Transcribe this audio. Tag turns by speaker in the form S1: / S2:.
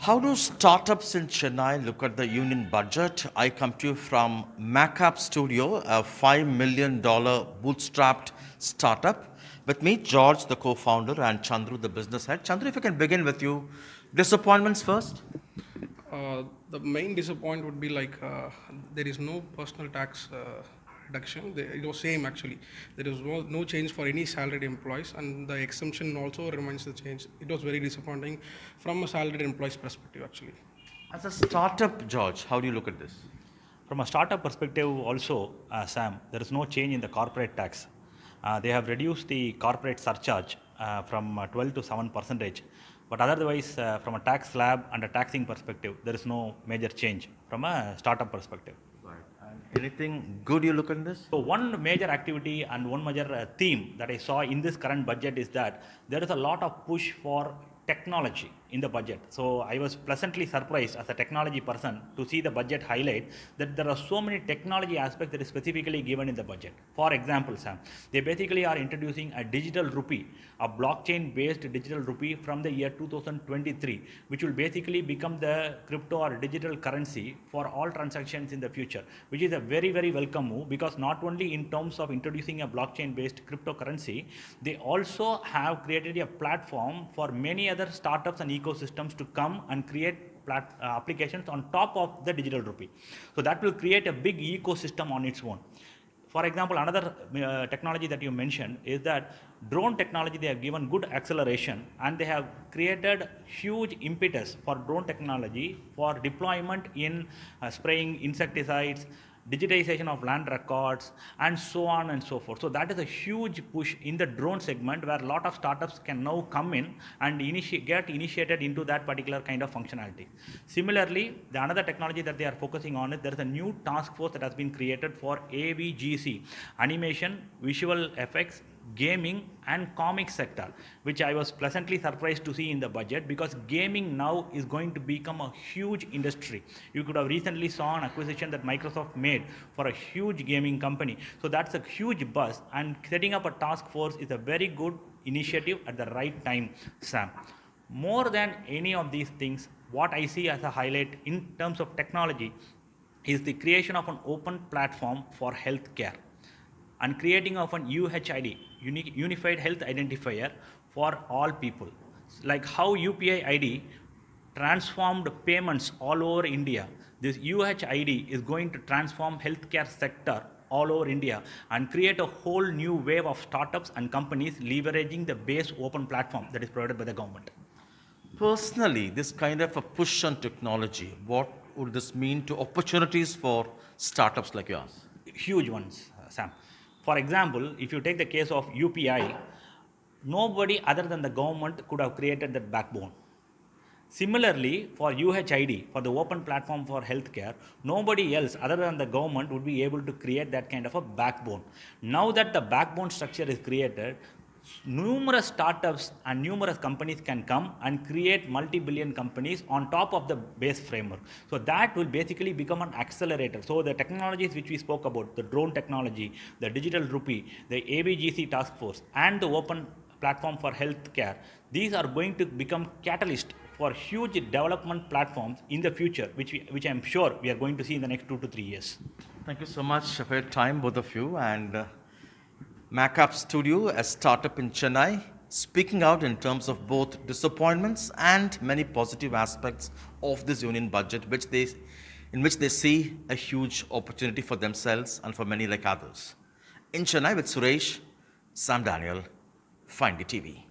S1: How do startups in Chennai look at the union budget? I come to you from MacAppStudio, a $5 million bootstrapped startup. With me, George, the co-founder, and Chandru, the business head. Chandru, if I can begin with you. Disappointments first?
S2: The main disappointment would be there is no personal tax reduction. It was same actually. There is no change for any salaried employees, and the exemption also remains the change. It was very disappointing from a salaried employee's perspective actually.
S1: As a startup, George, how do you look at this?
S3: From a startup perspective also, Sam, there is no change in the corporate tax. They have reduced the corporate surcharge from 12 to 7%. But otherwise, from a tax slab and a taxing perspective, there is no major change from a startup perspective.
S1: Right. And anything good you look at this?
S3: So one major activity and one major theme that I saw in this current budget is that there is a lot of push for technology in the budget. So I was pleasantly surprised as a technology person to see the budget highlight that there are so many technology aspects that is specifically given in the budget. For example, Sam, they basically are introducing a digital rupee, a blockchain based digital rupee from the year 2023, which will basically become the crypto or digital currency for all transactions in the future, which is a very, very welcome move, because not only in terms of introducing a blockchain based cryptocurrency, they also have created a platform for many other startups and ecosystems to come and create applications on top of the digital rupee. So that will create a big ecosystem on its own. For example, another technology that you mentioned is that drone technology. They have given good acceleration and they have created huge impetus for drone technology for deployment in spraying insecticides, digitization of land records, and so on and so forth. So that is a huge push in the drone segment where a lot of startups can now come in and get initiated into that particular kind of functionality. Similarly, the another technology that they are focusing on is there is a new task force that has been created for AVGC, animation, visual effects, gaming and comic sector, which I was pleasantly surprised to see in the budget, because gaming now is going to become a huge industry. You could have recently saw an acquisition that Microsoft made for a huge gaming company. So that's a huge buzz, and setting up a task force is a very good initiative at the right time, Sam. More than any of these things, what I see as a highlight in terms of technology is the creation of an open platform for healthcare and creating of an UHID, Unified Health Identifier, for all people. Like how UPI ID transformed payments all over India, this UHID is going to transform healthcare sector all over India and create a whole new wave of startups and companies leveraging the base open platform that is provided by the government.
S1: Personally, this kind of a push on technology, what would this mean to opportunities for startups like yours?
S3: Huge ones, Sam. For example, if you take the case of UPI, nobody other than the government could have created that backbone. Similarly, for UHID, for the open platform for healthcare, nobody else other than the government would be able to create that kind of a backbone. Now that the backbone structure is created, numerous startups and numerous companies can come and create multi-billion companies on top of the base framework. So that will basically become an accelerator. So the technologies which we spoke about, the drone technology, the digital rupee, the AVGC task force, and the open platform for healthcare, these are going to become catalyst for huge development platforms in the future, which I'm sure we are going to see in the next 2 to 3 years.
S1: Thank you so much for your time, both of you. And MacAppStudio, a startup in Chennai, speaking out in terms of both disappointments and many positive aspects of this union budget, in which they see a huge opportunity for themselves and for many like others. In Chennai with Suresh, jsamdaniel, Find the TV.